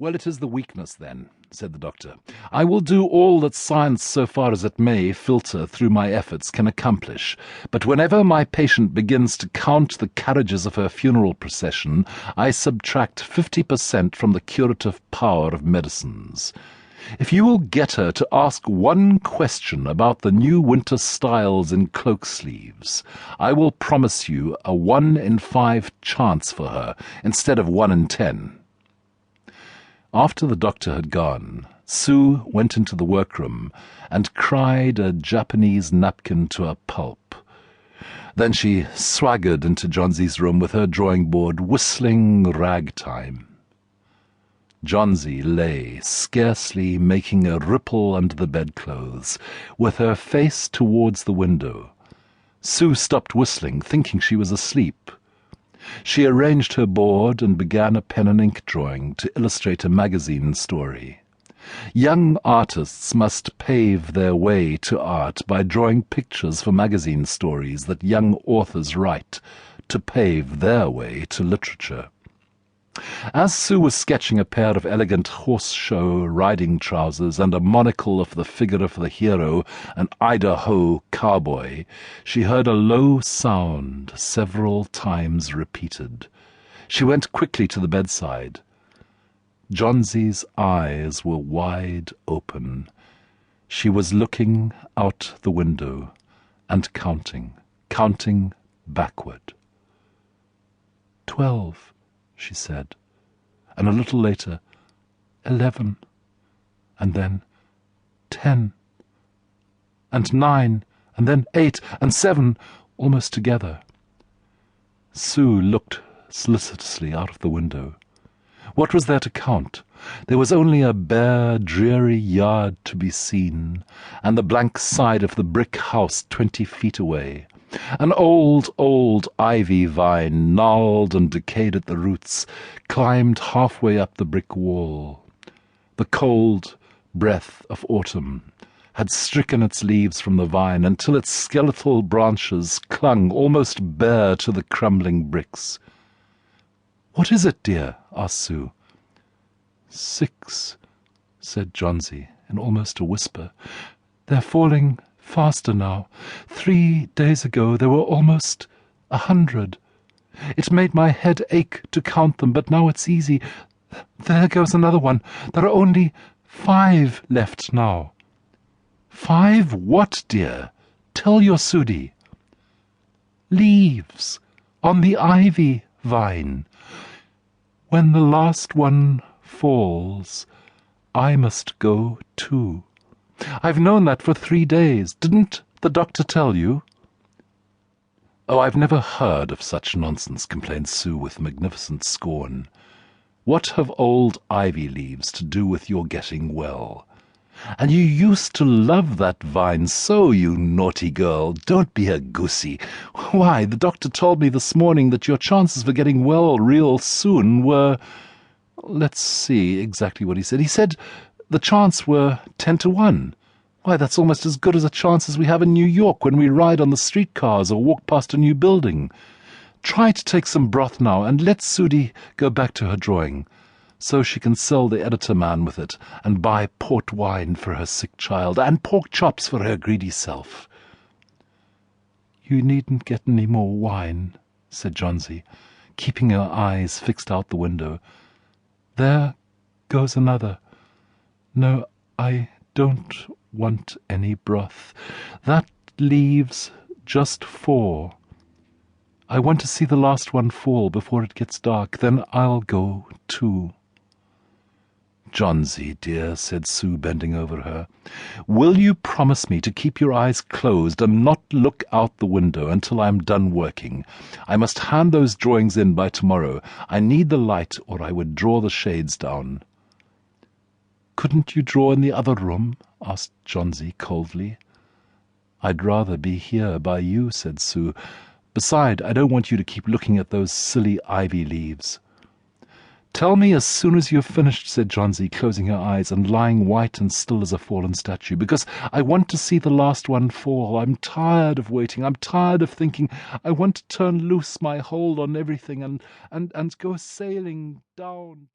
"Well, it is the weakness, then," said the doctor. "I will do all that science, so far as it may filter through my efforts, can accomplish. But whenever my patient begins to count the carriages of her funeral procession, I subtract 50% from the curative power of medicines. If you will get her to ask one question about the new winter styles in cloak sleeves, I will promise you a 1 in 5 chance for her, instead of 1 in 10. After the doctor had gone, Sue went into the workroom and cried a Japanese napkin to a pulp. Then she swaggered into Johnsey's room with her drawing board, whistling ragtime. Johnsey lay, scarcely making a ripple under the bedclothes, with her face towards the window. Sue stopped whistling, thinking she was asleep. She arranged her board and began a pen and ink drawing to illustrate a magazine story. Young artists must pave their way to art by drawing pictures for magazine stories that young authors write to pave their way to literature. As Sue was sketching a pair of elegant horse-show riding trousers and a monocle of the figure of the hero, an Idaho cowboy, she heard a low sound several times repeated. She went quickly to the bedside. Johnsey's eyes were wide open. She was looking out the window and counting backward. 12. She said, and a little later, 11, and then 10, and 9, and then 8, and 7, almost together. Sue looked solicitously out of the window. What was there to count? There was only a bare, dreary yard to be seen, and the blank side of the brick house 20 feet away. An old ivy vine, gnarled and decayed at the roots, climbed halfway up the brick wall. The cold breath of autumn had stricken its leaves from the vine until its skeletal branches clung almost bare to the crumbling bricks. "What is it, dear?" asked Sue. 6, said Johnsey, in almost a whisper. "They're falling faster now. 3 days ago there were almost 100. It made my head ache to count them, but now it's easy. There goes another one. There are only 5 left now." "5 what, dear? Tell your Sudi." "Leaves on the ivy vine. When the last one falls, I must go too. I've known that for 3 days. Didn't the doctor tell you?" "Oh, I've never heard of such nonsense," complained Sue with magnificent scorn. "What have old ivy leaves to do with your getting well? And you used to love that vine so, you naughty girl. Don't be a goosey. Why, the doctor told me this morning that your chances for getting well real soon were— let's see exactly what he said. He said the chance were 10 to 1. Why, that's almost as good as a chance as we have in New York when we ride on the streetcars or walk past a new building. Try to take some broth now, and let Sudi go back to her drawing, so she can sell the editor man with it and buy port wine for her sick child and pork chops for her greedy self." "You needn't get any more wine," said Johnsey, keeping her eyes fixed out the window. "There goes another. No, I don't want any broth. That leaves just 4. I want to see the last one fall before it gets dark. Then I'll go too." "Johnsey, dear," said Sue, bending over her, "will you promise me to keep your eyes closed and not look out the window until I'm done working? I must hand those drawings in by tomorrow. I need the light, or I would draw the shades down." "Couldn't you draw in the other room?" asked Johnsey coldly. "I'd rather be here by you," said Sue. "Beside, I don't want you to keep looking at those silly ivy leaves." "Tell me as soon as you've finished," said Johnsey, closing her eyes and lying white and still as a fallen statue, "because I want to see the last one fall. I'm tired of waiting. I'm tired of thinking. I want to turn loose my hold on everything and go sailing down."